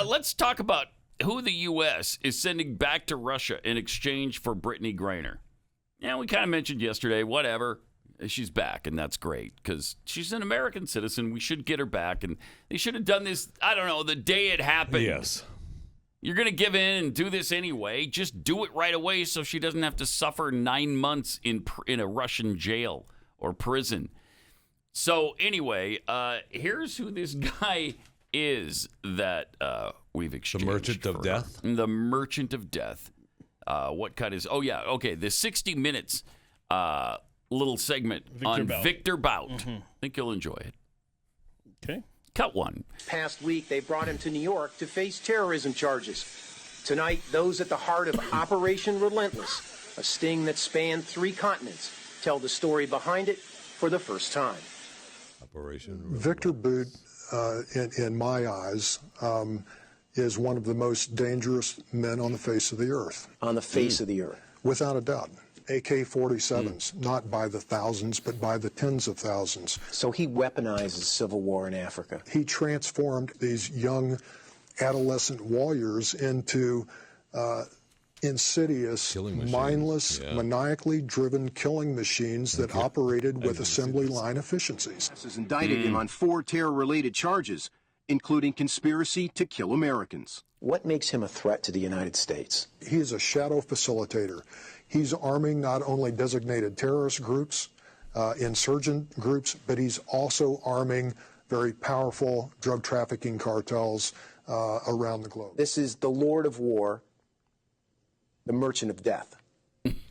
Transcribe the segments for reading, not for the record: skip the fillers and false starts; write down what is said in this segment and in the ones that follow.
let's talk about who the U.S. is sending back to Russia in exchange for Brittney Griner. Yeah, we kind of mentioned yesterday, whatever. She's back, and that's great because she's an American citizen. We should get her back, and they should have done this, I don't know, the day it happened. Yes. You're going to give in and do this anyway. Just do it right away so she doesn't have to suffer 9 months in a Russian jail or prison. So anyway, here's who this guy is that we've exchanged. The Merchant of Death? The Merchant of Death. What cut is... Oh, yeah, okay. The 60 Minutes little segment on Victor Bout. Mm-hmm. I think you'll enjoy it. Okay. Cut one. Past week, they brought him to New York to face terrorism charges. Tonight, those at the heart of Operation Relentless, a sting that spanned 3 continents, tell the story behind it for the first time. Operation Victor Bout, in my eyes, is one of the most dangerous men on the face of the earth. On the face of the earth. Without a doubt. AK-47s, not by the thousands, but by the tens of thousands. So he weaponizes civil war in Africa. He transformed these young adolescent warriors into insidious, mindless, maniacally driven killing machines that operated with assembly line efficiencies. Has indicted him on 4 terror-related charges, including conspiracy to kill Americans. What makes him a threat to the United States? He is a shadow facilitator. He's arming not only designated terrorist groups, insurgent groups, but he's also arming very powerful drug trafficking cartels around the globe. This is the Lord of War, the Merchant of Death.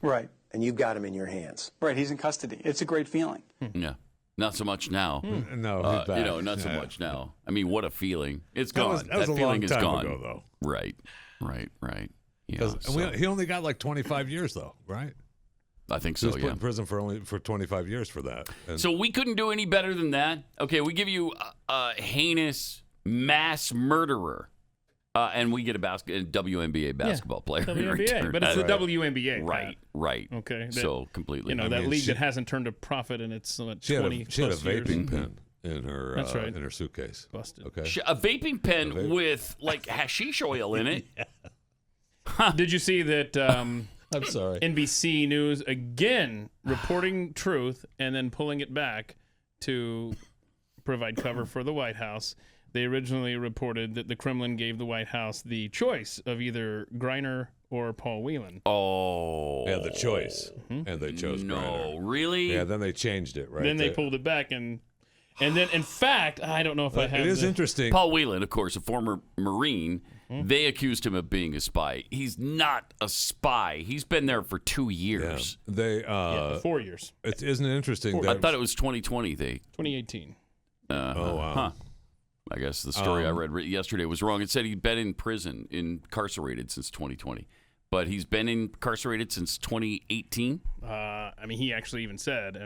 Right. And you've got him in your hands. Right, he's in custody. It's a great feeling. Yeah. Not so much now. No, he's back. Not so much now. I mean, what a feeling. It's gone. That was a feeling long is time gone. ago, though. Right. Yeah, he only got like 25 years, though, right? I think He so, was put in prison for 25 years for that. And so we couldn't do any better than that. Okay, we give you a heinous mass murderer, and we get a WNBA basketball player. WNBA, but it's the WNBA. Right. Okay. So completely. That league that hasn't turned a profit in its 20 she had a plus vaping years. pen in her in her suitcase. Busted. Okay. A vaping pen with like hashish oil in it. Did you see that I'm sorry. NBC News again reporting truth and then pulling it back to provide cover for the White House? They originally reported that the Kremlin gave the White House the choice of either Griner or Paul Whelan. Oh. Yeah, the choice. Mm-hmm. And they chose Griner. No, really? Yeah, then they changed it, right? Then they pulled it back and then, in fact, I don't know if I have it is interesting. Paul Whelan, of course, a former Marine, they accused him of being a spy. He's not a spy. He's been there for 2 years. Yeah. They 4 years. Isn't it interesting that I thought it was 2020. 2018. Oh, wow. Huh. I guess the story I read yesterday was wrong. It said he'd been in prison, incarcerated since 2020. But he's been incarcerated since 2018? He actually even said,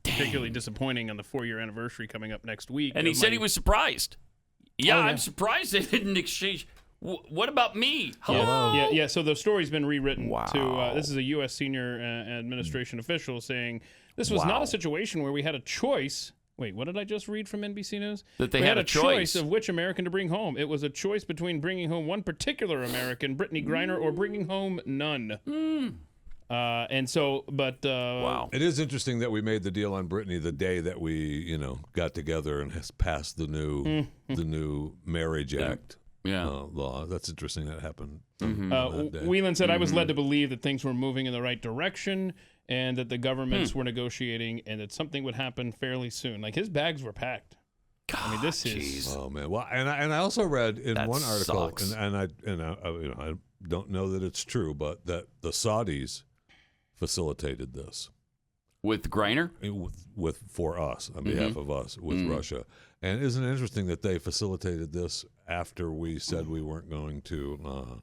particularly disappointing on the 4-year anniversary coming up next week. And he said he was surprised. Yeah, I'm surprised they didn't exchange. What about me? Hello? Yeah. So the story's been rewritten. Wow. To this is a U.S. senior administration official saying this was not a situation where we had a choice. Wait, what did I just read from NBC News? That they had a choice of which American to bring home. It was a choice between bringing home one particular American, Brittney Griner, or bringing home none. Wow. It is interesting that we made the deal on Brittney the day that we, got together and has passed the new Marriage Act. Law. That's interesting that happened. That day. Whelan said, I was led to believe that things were moving in the right direction and that the governments were negotiating and that something would happen fairly soon. Like his bags were packed. This is. Oh man. Well, and I also read in one article, sucks. and I don't know that it's true, but that the Saudis facilitated this with Griner, for us on behalf of us with Russia. And isn't it interesting that they facilitated this after we said we weren't going to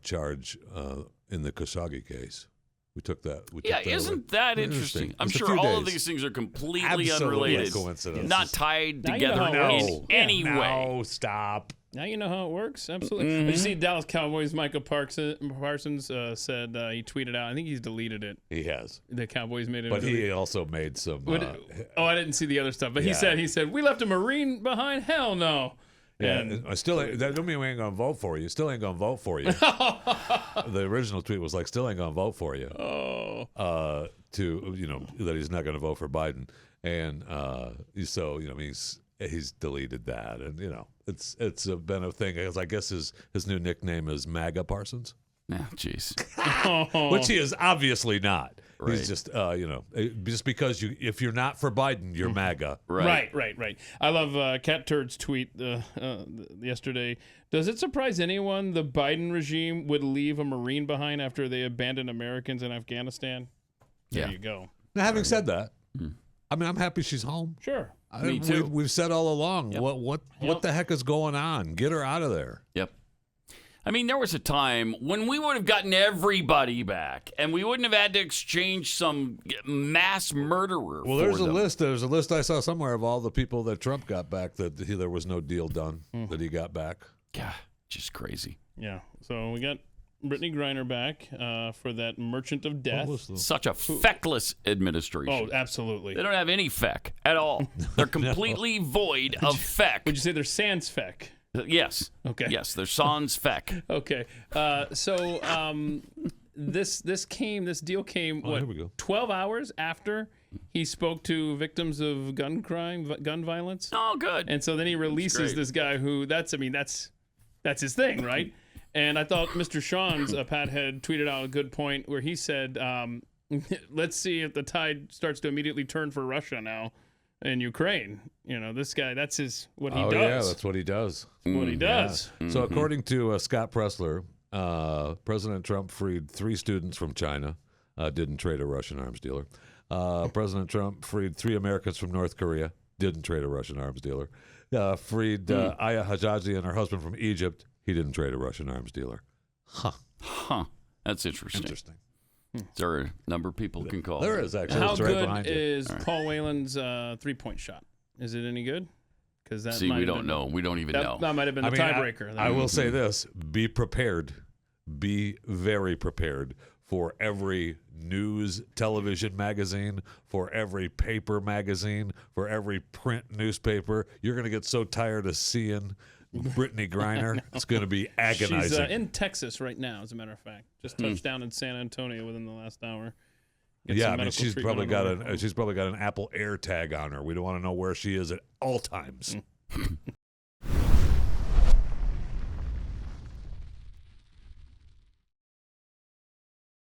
charge in the Khashoggi case? We took that. Isn't that interesting? I'm sure all of these things are completely unrelated, not tied together in any way. No, stop. Now you know how it works. Absolutely. Did you see Dallas Cowboys' Micah Parsons said he tweeted out, I think he's deleted it. He has. The Cowboys made it. But he also made some. I didn't see the other stuff. But he said, we left a Marine behind? Hell no. And I still ain't, that don't mean we ain't gonna vote for you. Still ain't gonna vote for you. The original tweet was like, "Still ain't gonna vote for you." oh, To that he's not gonna vote for Biden, and so he's deleted that, and it's been a thing. I guess his new nickname is MAGA Parsons, Yeah, jeez. which he is obviously not. Right. He's just just because if you're not for Biden, you're MAGA. Right. Right. I love Cat Turd's tweet yesterday. Does it surprise anyone the Biden regime would leave a Marine behind after they abandoned Americans in Afghanistan? There Yeah. you go. Now, having said that, I mean, I'm happy she's home. Sure. Me too. We've said all along, Yep. what the heck is going on? Get her out of there. Yep. I mean, there was a time when we would have gotten everybody back, and we wouldn't have had to exchange some mass murderer. Well, for there's a them. list. There's a list I saw somewhere of all the people that Trump got back that there was no deal done that he got back. God, just crazy. Yeah. So we got Brittney Griner back for that Merchant of Death. Such a feckless administration. Oh, absolutely. They don't have any feck at all. They're completely void of feck. Would you say they're sans feck? Yes. Okay. Yes, they're sans feck. Okay. This deal came here we go. 12 hours after he spoke to victims of gun violence. Oh, good. And so then he releases great. this guy who that's his thing, right? And I thought Mr. Sean's Pat had tweeted out a good point where he said, let's see if the tide starts to immediately turn for Russia now in Ukraine. This guy, that's what he does. Yeah, that's what he does. What he does. So according to Scott Pressler, President Trump freed 3 students from China, didn't trade a Russian arms dealer. President Trump freed 3 Americans from North Korea, didn't trade a Russian arms dealer. Freed Aya Hajaji and her husband from Egypt, he didn't trade a Russian arms dealer. Huh. That's interesting. Is there a number of people can call? There is, actually. How It's right good behind you. is Paul Whelan's 3-point shot? Is it any good? Because that See, we don't know. We don't even know. That might have been the tiebreaker. I will say this. Be prepared. Be very prepared for every news television magazine, for every paper magazine, for every print newspaper. You're going to get so tired of seeing Brittney Griner. It's going to be agonizing. She's in Texas right now, as a matter of fact. Just touched down in San Antonio within the last hour. Yeah, I mean, she's probably got an Apple Air tag on her. We don't want to know where she is at all times.